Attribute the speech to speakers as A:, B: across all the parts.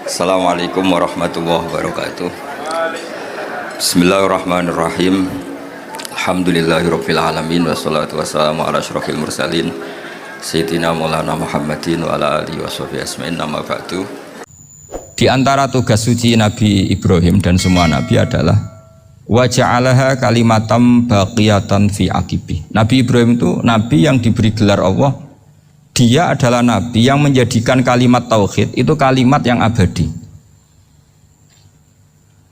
A: Assalamualaikum warahmatullahi wabarakatuh. Bismillahirrahmanirrahim. Alhamdulillahirabbil alamin wassalatu wassalamu ala asyrofil mursalin Sayyidina Maulana Muhammadin wa ala alihi washabihi ajmain. Amma ba'du. Di antara tugas suci Nabi Ibrahim dan semua nabi adalah wa ja'alaha kalimatam baqiyatan fi aqibi. Nabi Ibrahim itu nabi yang diberi gelar Allah. Dia adalah nabi yang menjadikan kalimat tauhid itu kalimat yang abadi.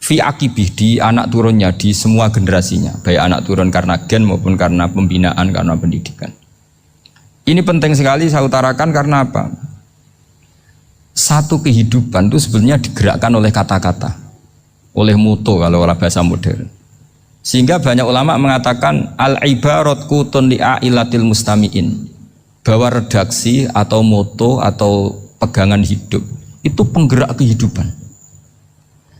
A: Fi akibih, di anak turunnya, di semua generasinya, baik anak turun karena gen maupun karena pembinaan, karena pendidikan. Ini penting sekali saya utarakan karena apa? Satu kehidupan itu sebenarnya digerakkan oleh kata-kata, oleh moto kalau bahasa modern. Sehingga banyak ulama mengatakan al-ibarat kutun li'ailatil mustami'in, bahwa redaksi atau moto atau pegangan hidup itu penggerak kehidupan.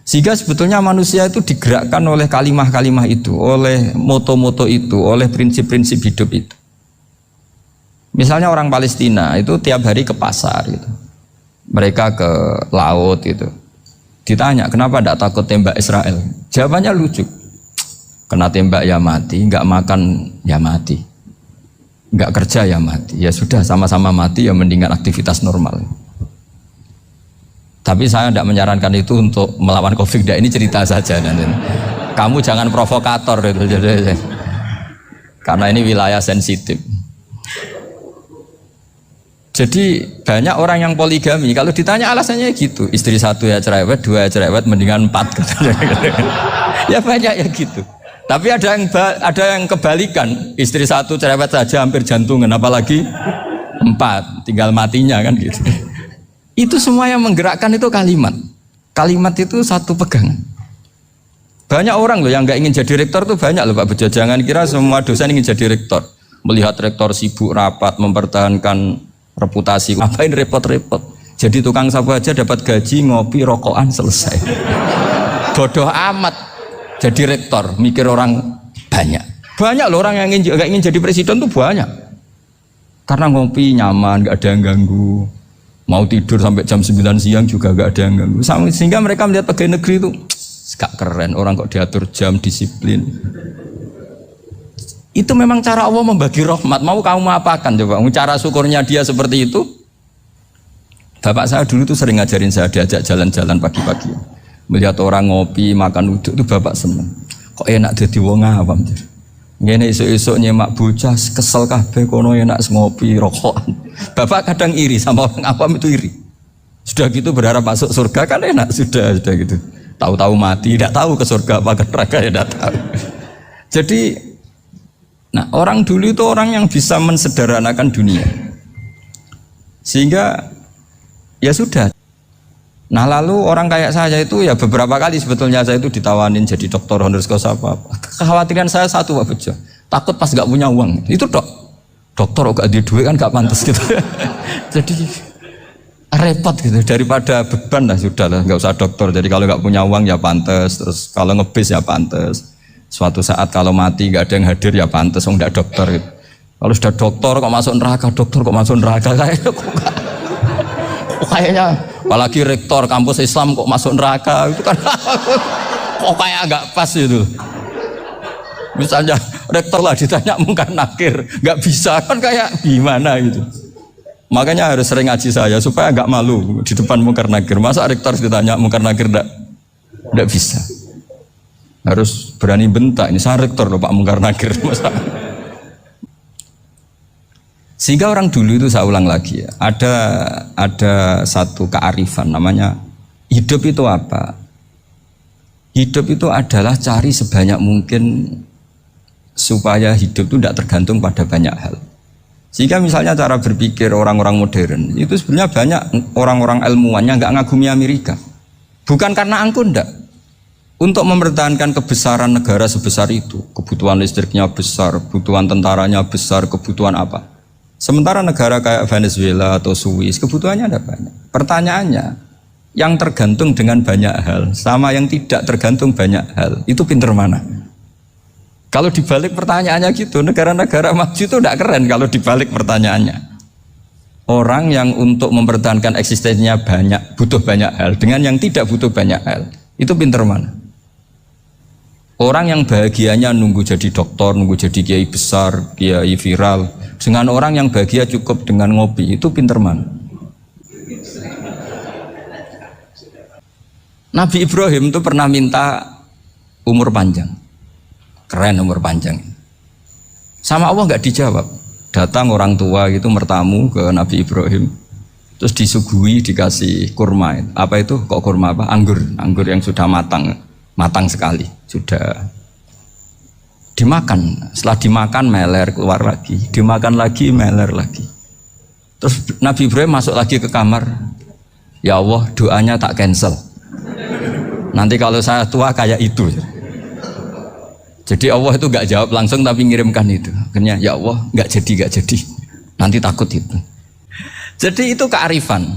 A: Sehingga sebetulnya manusia itu digerakkan oleh kalimah-kalimah itu, oleh moto-moto itu, oleh prinsip-prinsip hidup itu. Misalnya orang Palestina itu tiap hari ke pasar gitu. Mereka ke laut gitu. Ditanya, kenapa tidak takut tembak Israel? Jawabannya lucu. Kena tembak ya mati, nggak makan ya mati. Nggak kerja ya mati, ya sudah sama-sama mati ya mendingan aktivitas normal. Tapi saya tidak menyarankan itu untuk melawan COVID. Ini cerita saja. Kamu jangan provokator itu, karena ini wilayah sensitif. Jadi banyak orang yang poligami, kalau ditanya alasannya gitu, istri satu ya cerewet, dua ya cerewet, mendingan 4. Ya banyak ya gitu. Tapi ada yang kebalikan, istri satu cerewet saja hampir jantungan, apalagi 4, tinggal matinya kan gitu. Itu semua yang menggerakkan itu kalimat. Kalimat itu satu pegangan. Banyak orang loh yang nggak ingin jadi rektor tuh banyak loh Pak Bejo. Jangan kira semua dosen ingin jadi rektor. Melihat rektor sibuk rapat mempertahankan reputasi, ngapain repot-repot? Jadi tukang sapu aja dapat gaji, ngopi, rokokan, selesai. Bodoh amat. Jadi rektor, mikir orang banyak. Banyak loh orang yang ingin jadi presiden tuh banyak. Karena ngopi nyaman, gak ada yang ganggu. Mau tidur sampai jam 9 siang juga gak ada yang ganggu. Sehingga mereka melihat pegawai negeri itu gak keren, orang kok diatur jam, disiplin. Itu memang cara Allah membagi rahmat. Mau kamu apakan coba? Cara syukurnya dia seperti itu. Bapak saya dulu tuh sering ngajarin saya, diajak jalan-jalan pagi-pagi. Melihat orang ngopi, makan uduk itu bapak seneng. Kok enak jadi wong awam. Ngene esuk-esuk nyemak bocah kesel kabeh kono enak ngopi, rokokan. Bapak kadang iri sama orang awam itu iri. Sudah gitu berharap masuk surga kan enak, sudah gitu. Tahu-tahu mati, tidak tahu ke surga apa ke neraka ya tidak tahu. Jadi nah, orang dulu itu orang yang bisa mensederhanakan dunia. Sehingga ya sudah. Nah lalu orang kayak saya itu ya beberapa kali sebetulnya saya itu ditawanin jadi dokter honoris causa apa. Kekhawatiran saya satu Pak Bejo, takut pas gak punya uang. Itu dokter gak ada duit kan gak pantas gitu. Jadi repot gitu, daripada beban lah sudah lah, gak usah dokter. Jadi kalau gak punya uang ya pantas, terus kalau ngebis ya pantas. Suatu saat kalau mati gak ada yang hadir ya pantas, gak dokter gitu. Kalau sudah dokter kok masuk neraka, dokter kok masuk neraka kayaknya apalagi rektor kampus Islam kok masuk neraka itu kan kok kayak agak pas itu. Misalnya rektor lah ditanya mungkar nakir nggak bisa kan kayak gimana gitu. Makanya harus sering ngaji saya supaya nggak malu di depan mungkar nakir. Masa rektor ditanya mungkar nakir nggak bisa. Harus berani bentak, ini saya rektor loh Pak mungkar nakir. Masa. Sehingga orang dulu itu saya ulang lagi ya, ada satu kearifan namanya hidup itu apa? Hidup itu adalah cari sebanyak mungkin supaya hidup itu tidak tergantung pada banyak hal. Sehingga misalnya cara berpikir orang-orang modern itu sebenarnya banyak orang-orang ilmuwannya nggak ngagumi Amerika. Bukan karena angkuh ndak. Untuk mempertahankan kebesaran negara sebesar itu, kebutuhan listriknya besar, kebutuhan tentaranya besar, kebutuhan apa? Sementara negara kayak Venezuela atau Swiss kebutuhannya ada banyak. Pertanyaannya, yang tergantung dengan banyak hal sama yang tidak tergantung banyak hal, itu pinter mana? Kalau dibalik pertanyaannya gitu, negara-negara maju itu tidak keren kalau dibalik pertanyaannya. Orang yang untuk mempertahankan eksistensinya butuh banyak hal dengan yang tidak butuh banyak hal, itu pinter mana? Orang yang bahagianya nunggu jadi dokter, nunggu jadi kiai besar, kiai viral, dengan orang yang bahagia cukup dengan ngopi, itu pinter mana? Nabi Ibrahim itu pernah minta umur panjang, keren umur panjang. Sama Allah nggak dijawab. Datang orang tua gitu mertamu ke Nabi Ibrahim, terus disuguhi dikasih kurma. Apa itu? Kok kurma apa? Anggur yang sudah matang sekali, sudah dimakan. Setelah dimakan meler keluar lagi, dimakan lagi meler lagi. Terus Nabi Ibrahim masuk lagi ke kamar. Ya Allah, doanya tak cancel. Nanti kalau saya tua kayak itu. Jadi Allah itu nggak jawab langsung tapi ngirimkan itu. Akhirnya ya Allah nggak jadi. Nanti takut itu. Jadi itu kearifan.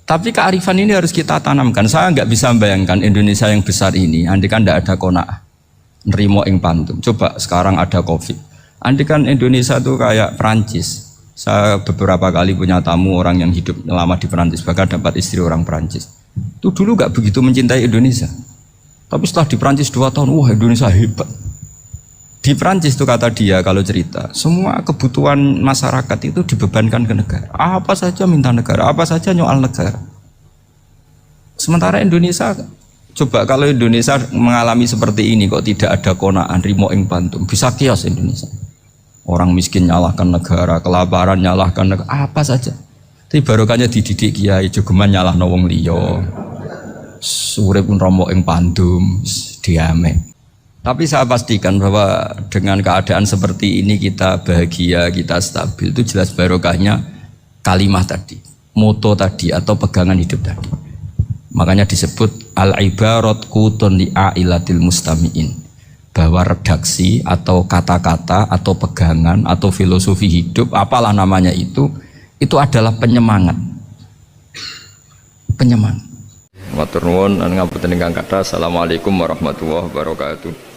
A: Tapi kearifan ini harus kita tanamkan. Saya nggak bisa membayangkan Indonesia yang besar ini. Andai kan tidak ada qanaah, nerimo ing pantum. Coba sekarang ada COVID. Andai kan Indonesia itu kayak Perancis. Saya beberapa kali punya tamu orang yang hidup lama di Perancis, bahkan dapat istri orang Perancis. Itu dulu nggak begitu mencintai Indonesia. Tapi setelah di Perancis 2 tahun, wah Indonesia hebat. Di Perancis itu kata dia kalau cerita, semua kebutuhan masyarakat itu dibebankan ke negara. Apa saja minta negara, apa saja nyoal negara. Sementara Indonesia, coba kalau Indonesia mengalami seperti ini kok tidak ada qanaah rimo ing pantum, bisa kios Indonesia. Orang miskin nyalahkan negara, kelaparan nyalahkan negara, apa saja. Tapi barokahnya dididik kiai, jogeman nyalahno wong liya. Urip pun romo ing pandum diame. Tapi saya pastikan bahwa dengan keadaan seperti ini kita bahagia, kita stabil, itu jelas barokahnya kalimat tadi, moto tadi atau pegangan hidup tadi. Makanya disebut al-ibarat qutun li'ailatil mustami'in, bahwa redaksi atau kata-kata atau pegangan atau filosofi hidup, apalah namanya itu adalah penyemangat. Matur nuwun lan ngapunten ingkang kathah. Assalamualaikum warahmatullahi wabarakatuh.